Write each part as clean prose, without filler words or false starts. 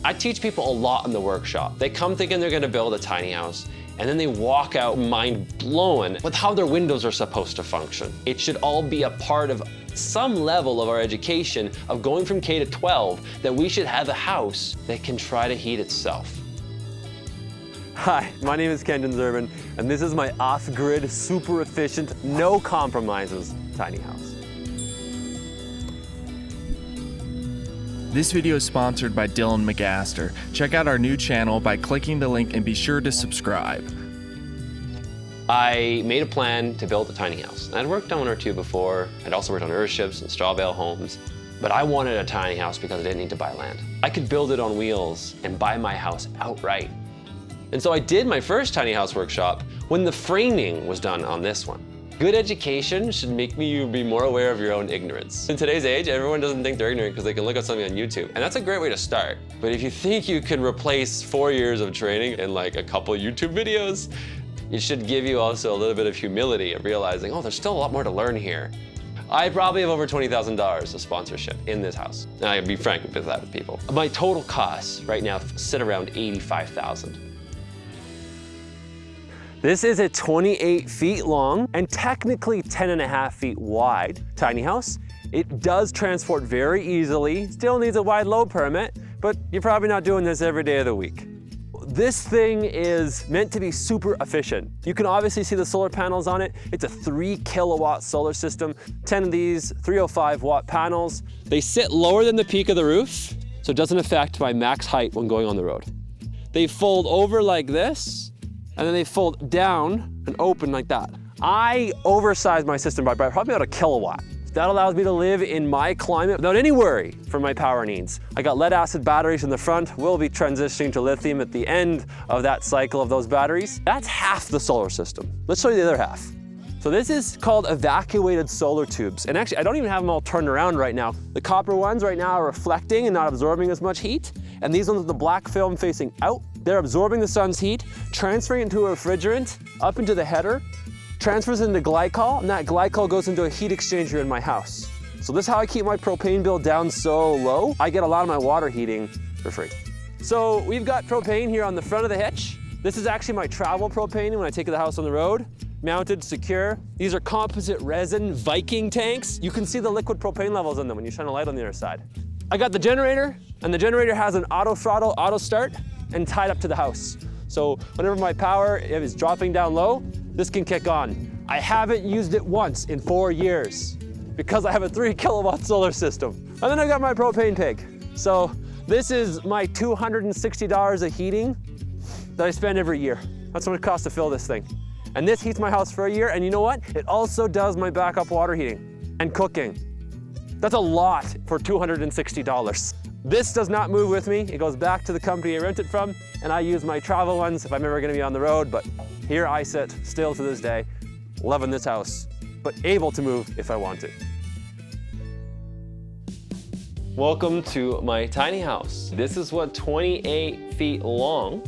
I teach people a lot in the workshop. They come thinking they're gonna build a tiny house, and then they walk out mind blown with how their windows are supposed to function. It should all be a part of some level of our education of going from K to 12, that we should have a house that can try to heat itself. Hi, my name is Kenton Built, and this is my off-grid, super efficient, no compromises tiny house. This video is sponsored by Dayon Magaster. Check out our new channel by clicking the link and be sure to subscribe. I made a plan to build a tiny house. And I'd worked on one or two before. I'd also worked on earthships and straw bale homes. But I wanted a tiny house because I didn't need to buy land. I could build it on wheels and buy my house outright. And so I did my first tiny house workshop when the framing was done on this one. Good education should make you be more aware of your own ignorance. In today's age, everyone doesn't think they're ignorant because they can look at something on YouTube. And that's a great way to start. But if you think you can replace 4 years of training in like a couple YouTube videos, it should give you also a little bit of humility of realizing, oh, there's still a lot more to learn here. I probably have over $20,000 of sponsorship in this house. And I can be frank with that with people. My total costs right now sit around $85,000. This is a 28 feet long and technically 10.5 feet wide tiny house. It does transport very easily, still needs a wide load permit, but you're probably not doing this every day of the week. This thing is meant to be super efficient. You can obviously see the solar panels on it. It's a 3 kilowatt solar system, 10 of these 305 watt panels. They sit lower than the peak of the roof, so it doesn't affect my max height when going on the road. They fold over like this, and then they fold down and open like that. I oversized my system by probably about 1 kilowatt. That allows me to live in my climate without any worry for my power needs. I got lead acid batteries in the front. We'll be transitioning to lithium at the end of that cycle of those batteries. That's half the solar system. Let's show you the other half. So this is called evacuated solar tubes. And actually, I don't even have them all turned around right now. The copper ones right now are reflecting and not absorbing as much heat. And these ones with the black film facing out, they're absorbing the sun's heat, transferring it into a refrigerant, up into the header, transfers into glycol, and that glycol goes into a heat exchanger in my house. So this is how I keep my propane bill down so low. I get a lot of my water heating for free. So we've got propane here on the front of the hitch. This is actually my travel propane when I take the house on the road. Mounted, secure. These are composite resin Viking tanks. You can see the liquid propane levels in them when you shine a light on the other side. I got the generator, and the generator has an auto throttle, auto start, and tied up to the house. So whenever my power is dropping down low, this can kick on. I haven't used it once in 4 years because I have a 3 kilowatt solar system. And then I got my propane pig. So this is my $260 of heating that I spend every year. That's what it costs to fill this thing. And this heats my house for a year, and you know what? It also does my backup water heating and cooking. That's a lot for $260. This does not move with me. It goes back to the company I rent it from, and I use my travel ones if I'm ever gonna be on the road, but here I sit, still to this day, loving this house, but able to move if I want to. Welcome to my tiny house. This is what 28 feet long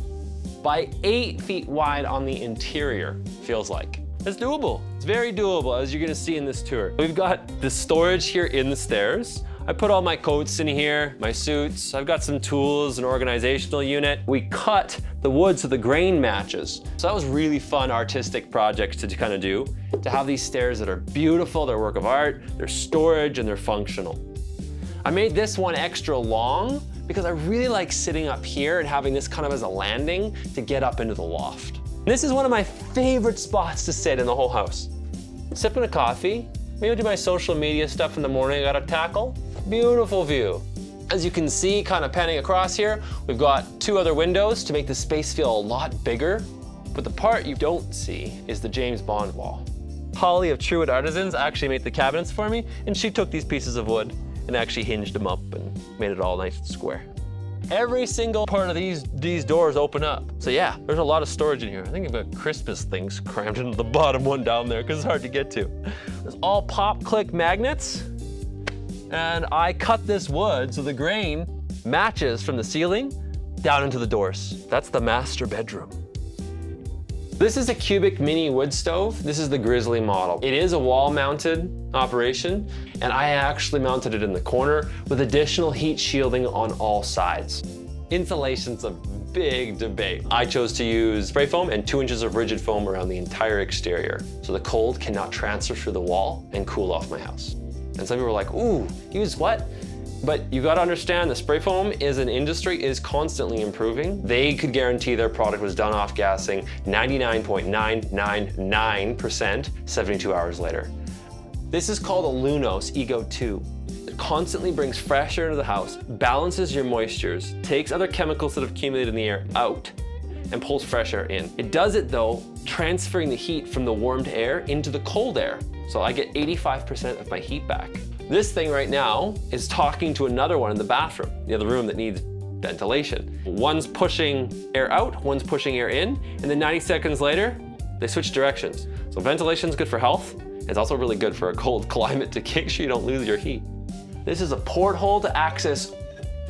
by 8 feet wide on the interior feels like. It's doable. It's very doable, as you're gonna see in this tour. We've got the storage here in the stairs. I put all my coats in here, my suits. I've got some tools, an organizational unit. We cut the wood so the grain matches. So that was really fun artistic project to kind of do, to have these stairs that are beautiful, they're a work of art, they're storage, and they're functional. I made this one extra long because I really like sitting up here and having this kind of as a landing to get up into the loft. This is one of my favorite spots to sit in the whole house. Sipping a coffee, maybe do my social media stuff in the morning I gotta tackle. Beautiful view. As you can see, kind of panning across here, we've got 2 other windows to make the space feel a lot bigger. But the part you don't see is the James Bond wall. Holly of Truewood Artisans actually made the cabinets for me, and she took these pieces of wood and actually hinged them up and made it all nice and square. Every single part of these doors open up. So yeah, there's a lot of storage in here. I think I've got Christmas things crammed into the bottom one down there because it's hard to get to. There's all pop-click magnets. And I cut this wood so the grain matches from the ceiling down into the doors. That's the master bedroom. This is a cubic mini wood stove. This is the Grizzly model. It is a wall-mounted operation, and I actually mounted it in the corner with additional heat shielding on all sides. Insulation's a big debate. I chose to use spray foam and 2 inches of rigid foam around the entire exterior, so the cold cannot transfer through the wall and cool off my house. And some people were like, ooh, use what? But you gotta understand, the spray foam is an industry is constantly improving. They could guarantee their product was done off gassing 99.999% 72 hours later. This is called a Lunos Ego 2. It constantly brings fresh air into the house, balances your moistures, takes other chemicals that have accumulated in the air out, and pulls fresh air in. It does it though, transferring the heat from the warmed air into the cold air. So I get 85% of my heat back. This thing right now is talking to another one in the bathroom, the other room that needs ventilation. One's pushing air out, one's pushing air in, and then 90 seconds later, they switch directions. So ventilation's good for health. It's also really good for a cold climate to make sure you don't lose your heat. This is a porthole to access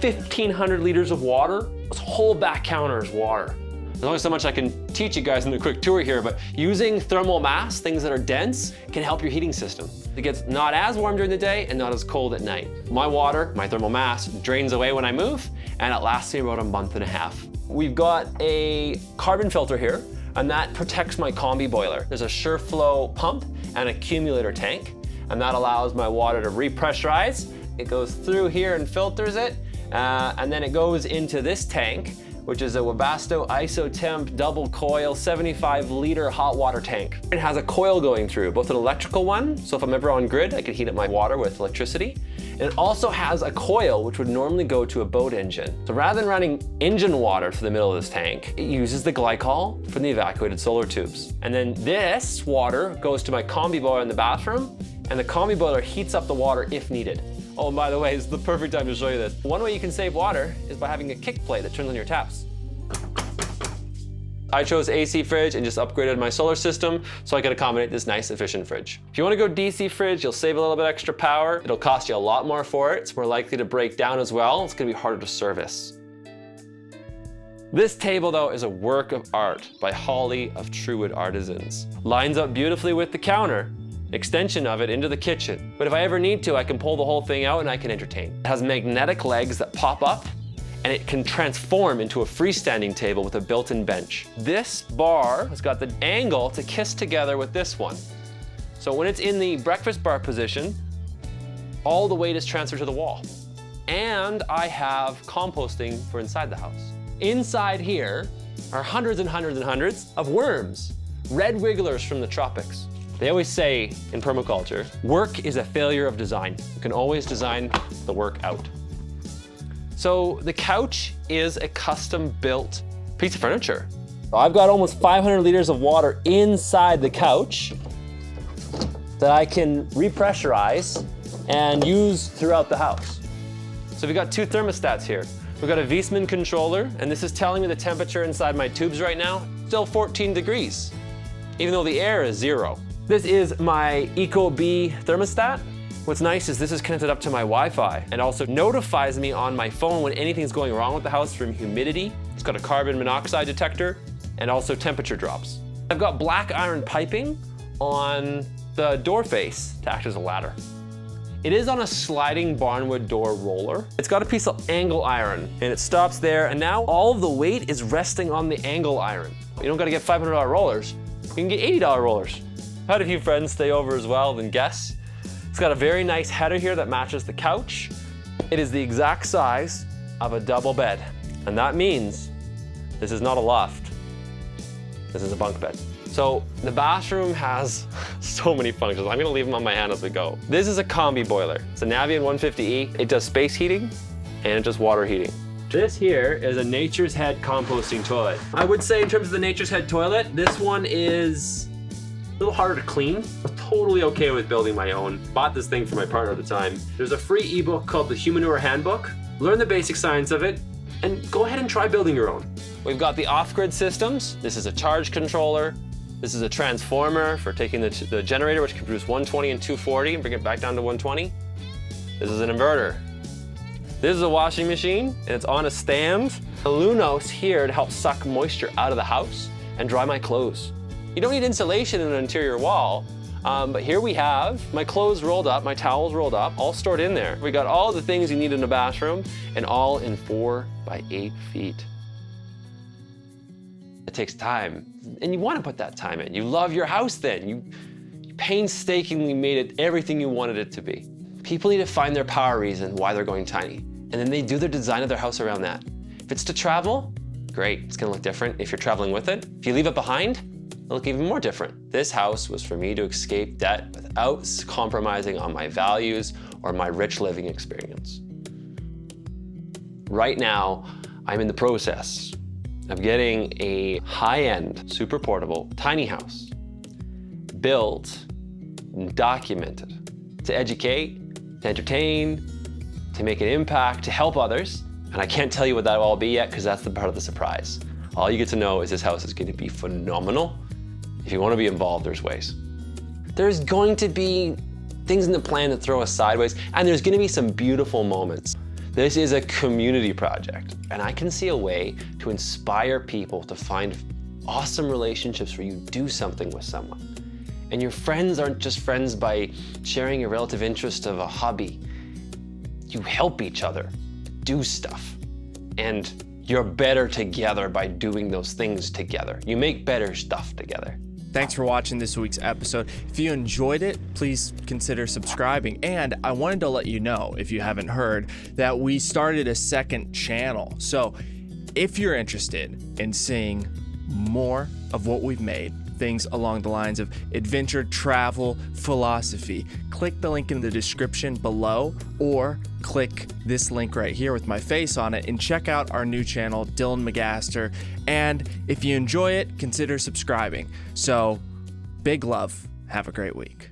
1,500 liters of water. This whole back counter is water. There's only so much I can teach you guys in a quick tour here, but using thermal mass, things that are dense, can help your heating system. It gets not as warm during the day and not as cold at night. My water, my thermal mass, drains away when I move, and it lasts me about a month and a half. We've got a carbon filter here, and that protects my combi boiler. There's a SureFlow pump and accumulator tank, and that allows my water to repressurize. It goes through here and filters it, and then it goes into this tank, which is a Webasto IsoTemp double coil 75 liter hot water tank. It has a coil going through, both an electrical one, so if I'm ever on grid, I can heat up my water with electricity. And it also has a coil which would normally go to a boat engine. So rather than running engine water through the middle of this tank, it uses the glycol from the evacuated solar tubes. And then this water goes to my combi boiler in the bathroom, and the combi boiler heats up the water if needed. Oh, and by the way, it's the perfect time to show you this. One way you can save water is by having a kick plate that turns on your taps. I chose AC fridge and just upgraded my solar system so I could accommodate this nice, efficient fridge. If you want to go DC fridge, you'll save a little bit extra power. It'll cost you a lot more for it. It's more likely to break down as well. It's going to be harder to service. This table, though, is a work of art by Holly of Truewood Artisans. Lines up beautifully with the counter. Extension of it into the kitchen. But if I ever need to, I can pull the whole thing out and I can entertain. It has magnetic legs that pop up, and it can transform into a freestanding table with a built-in bench. This bar has got the angle to kiss together with this one. So when it's in the breakfast bar position, all the weight is transferred to the wall. And I have composting for inside the house. Inside here are hundreds and hundreds and hundreds of worms, red wigglers from the tropics. They always say in permaculture, work is a failure of design. You can always design the work out. So the couch is a custom built piece of furniture. I've got almost 500 liters of water inside the couch that I can repressurize and use throughout the house. So we've got 2 thermostats here. We've got a Viessmann controller, and this is telling me the temperature inside my tubes right now, still 14 degrees, even though the air is 0. This is my Ecobee Thermostat. What's nice is this is connected up to my Wi-Fi and also notifies me on my phone when anything's going wrong with the house from humidity. It's got a carbon monoxide detector and also temperature drops. I've got black iron piping on the door face to act as a ladder. It is on a sliding barnwood door roller. It's got a piece of angle iron and it stops there, and now all of the weight is resting on the angle iron. You don't gotta get $500 rollers. You can get $80 rollers. I've had a few friends stay over as well, then guess. It's got a very nice header here that matches the couch. It is the exact size of a double bed. And that means this is not a loft. This is a bunk bed. So the bathroom has so many functions. I'm gonna leave them on my hand as we go. This is a combi boiler. It's a Navion 150E. It does space heating and it does water heating. This here is a Nature's Head composting toilet. I would say in terms of the Nature's Head toilet, this one is a little harder to clean. I was totally okay with building my own. Bought this thing for my partner at the time. There's a free ebook called the Humanure Handbook. Learn the basic science of it and go ahead and try building your own. We've got the off-grid systems. This is a charge controller. This is a transformer for taking the generator, which can produce 120 and 240 and bring it back down to 120. This is an inverter. This is a washing machine, and it's on a stand. A Lunos here to help suck moisture out of the house and dry my clothes. You don't need insulation in an interior wall But here we have my clothes rolled up, my towels rolled up, all stored in there. We got all the things you need in a bathroom, and all in 4 by 8 feet. It takes time, and you want to put that time in. You love your house then. You painstakingly made it everything you wanted it to be. People need to find their power reason why they're going tiny, and then they do their design of their house around that. If it's to travel, great, it's gonna look different if you're traveling with it. If you leave it behind, it'll look even more different. This house was for me to escape debt without compromising on my values or my rich living experience. Right now, I'm in the process of getting a high-end, super portable, tiny house built and documented to educate, to entertain, to make an impact, to help others. And I can't tell you what that will all be yet because that's the part of the surprise. All you get to know is this house is going to be phenomenal. If you want to be involved, there's ways. There's going to be things in the plan that throw us sideways, and there's going to be some beautiful moments. This is a community project, and I can see a way to inspire people to find awesome relationships where you do something with someone. And your friends aren't just friends by sharing a relative interest of a hobby. You help each other do stuff, and you're better together by doing those things together. You make better stuff together. Thanks for watching this week's episode. If you enjoyed it, please consider subscribing. And I wanted to let you know, if you haven't heard, that we started a second channel. So if you're interested in seeing more of what we've made, things along the lines of adventure, travel, philosophy, click the link in the description below, or click this link right here with my face on it and check out our new channel, Dayon Magaster. And if you enjoy it, consider subscribing. So big love. Have a great week.